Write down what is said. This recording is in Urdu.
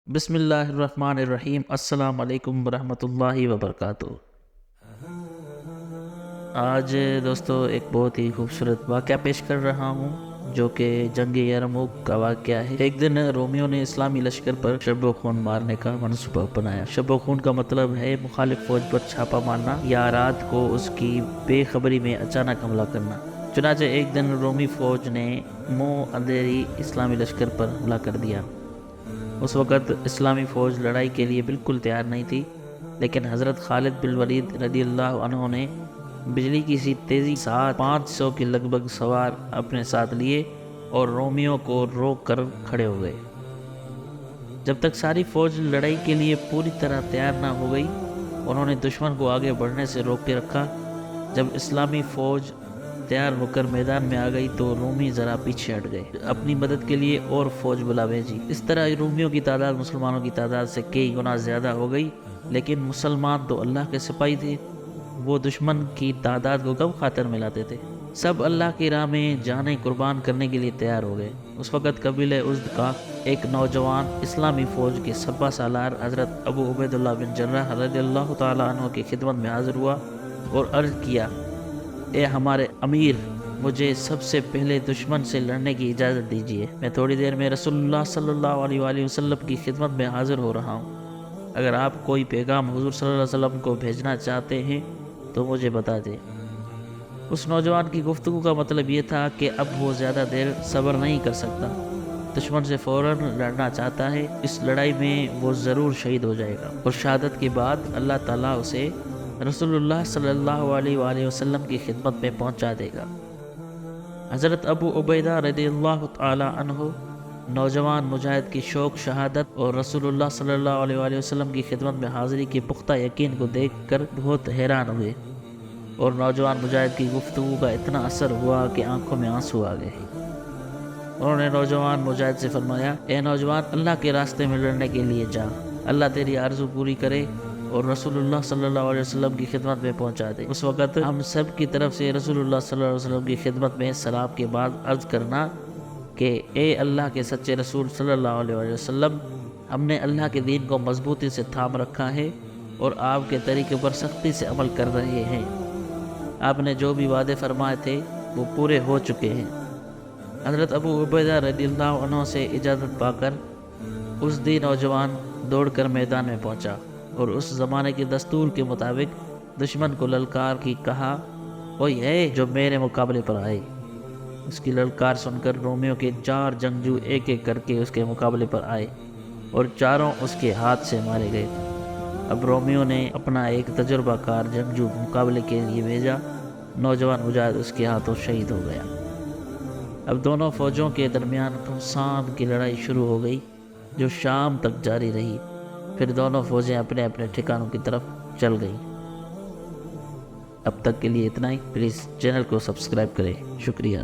بسم اللہ الرحمن الرحیم۔ السلام علیکم ورحمۃ اللہ وبرکاتہ۔ آج دوستو ایک بہت ہی خوبصورت واقعہ پیش کر رہا ہوں جو کہ جنگ یرموک کا واقعہ ہے۔ ایک دن رومیوں نے اسلامی لشکر پر شب و خون مارنے کا منصوبہ بنایا۔ شب و خون کا مطلب ہے مخالف فوج پر چھاپا مارنا یا رات کو اس کی بے خبری میں اچانک حملہ کرنا۔ چنانچہ ایک دن رومی فوج نے منہ اندھیری اسلامی لشکر پر حملہ کر دیا۔ اس وقت اسلامی فوج لڑائی کے لیے بالکل تیار نہیں تھی، لیکن حضرت خالد بن ولید رضی اللہ عنہ نے بجلی کی سی تیزی ساتھ 500 کے لگ بھگ سوار اپنے ساتھ لیے اور رومیوں کو روک کر کھڑے ہو گئے۔ جب تک ساری فوج لڑائی کے لیے پوری طرح تیار نہ ہو گئی، انہوں نے دشمن کو آگے بڑھنے سے روک کے رکھا۔ جب اسلامی فوج تیار ہو کر میدان میں آ گئی تو رومی ذرا پیچھے ہٹ گئے، اپنی مدد کے لیے اور فوج بلا بھیجی۔ اس طرح رومیوں کی تعداد مسلمانوں کی تعداد سے کئی گنا زیادہ ہو گئی، لیکن مسلمان تو اللہ کے سپاہی تھے، وہ دشمن کی تعداد کو کم خاطر میں لاتے تھے۔ سب اللہ کی راہ میں جانیں قربان کرنے کے لیے تیار ہو گئے۔ اس وقت قبیلہ ازد کا ایک نوجوان اسلامی فوج کے سپہ سالار حضرت ابو عبید اللہ بن جراح رضی اللہ تعالیٰ عنہ کی خدمت میں حاضر ہوا اور عرض کیا، اے ہمارے امیر، مجھے سب سے پہلے دشمن سے لڑنے کی اجازت دیجیے۔ میں تھوڑی دیر میں رسول اللہ صلی اللہ علیہ وآلہ وسلم کی خدمت میں حاضر ہو رہا ہوں۔ اگر آپ کوئی پیغام حضور صلی اللہ علیہ وسلم کو بھیجنا چاہتے ہیں تو مجھے بتا دیں۔ اس نوجوان کی گفتگو کا مطلب یہ تھا کہ اب وہ زیادہ دیر صبر نہیں کر سکتا، دشمن سے فوراً لڑنا چاہتا ہے۔ اس لڑائی میں وہ ضرور شہید ہو جائے گا اور شہادت کے بعد اللہ تعالیٰ اسے رسول اللہ صلی اللہ علیہ وآلہ وسلم کی خدمت میں پہنچا دے گا۔ حضرت ابو عبیدہ رضی اللہ تعالی عنہ نوجوان مجاہد کی شوق شہادت اور رسول اللہ صلی اللہ علیہ وآلہ وسلم کی خدمت میں حاضری کے پختہ یقین کو دیکھ کر بہت حیران ہوئے، اور نوجوان مجاہد کی گفتگو کا اتنا اثر ہوا کہ آنکھوں میں آنسو آ گئے۔ انہوں نے نوجوان مجاہد سے فرمایا، اے نوجوان، اللہ کے راستے میں لڑنے کے لیے جا، اللہ تیری آرزو پوری کرے اور رسول اللہ صلی اللہ علیہ وسلم کی خدمت میں پہنچا دے۔ اس وقت ہم سب کی طرف سے رسول اللہ صلی اللہ علیہ وسلم کی خدمت میں سلام کے بعد عرض کرنا کہ اے اللہ کے سچے رسول صلی اللہ علیہ وسلم، ہم نے اللہ کے دین کو مضبوطی سے تھام رکھا ہے اور آپ کے طریقے پر سختی سے عمل کر رہے ہیں۔ آپ نے جو بھی وعدے فرمائے تھے وہ پورے ہو چکے ہیں۔ حضرت ابو عبیدہ رضی اللہ عنہ سے اجازت پا کر اس دن نوجوان دوڑ کر میدان میں پہنچا اور اس زمانے کے دستور کے مطابق دشمن کو للکار کی کہا، وہی ہے جو میرے مقابلے پر آئے۔ اس کی للکار سن کر رومیوں کے 4 جنگجو ایک ایک کر کے اس کے مقابلے پر آئے اور چاروں اس کے ہاتھ سے مارے گئے۔ اب رومیوں نے اپنا ایک تجربہ کار جنگجو مقابلے کے لیے بھیجا۔ نوجوان مجاہد اس کے ہاتھوں شہید ہو گیا۔ اب دونوں فوجوں کے درمیان گھمسان کی لڑائی شروع ہو گئی جو شام تک جاری رہی۔ پھر دونوں فوجیں اپنے اپنے ٹھکانوں کی طرف چل گئیں۔ اب تک کے لیے اتنا ہی۔ پلیز چینل کو سبسکرائب کریں۔ شکریہ۔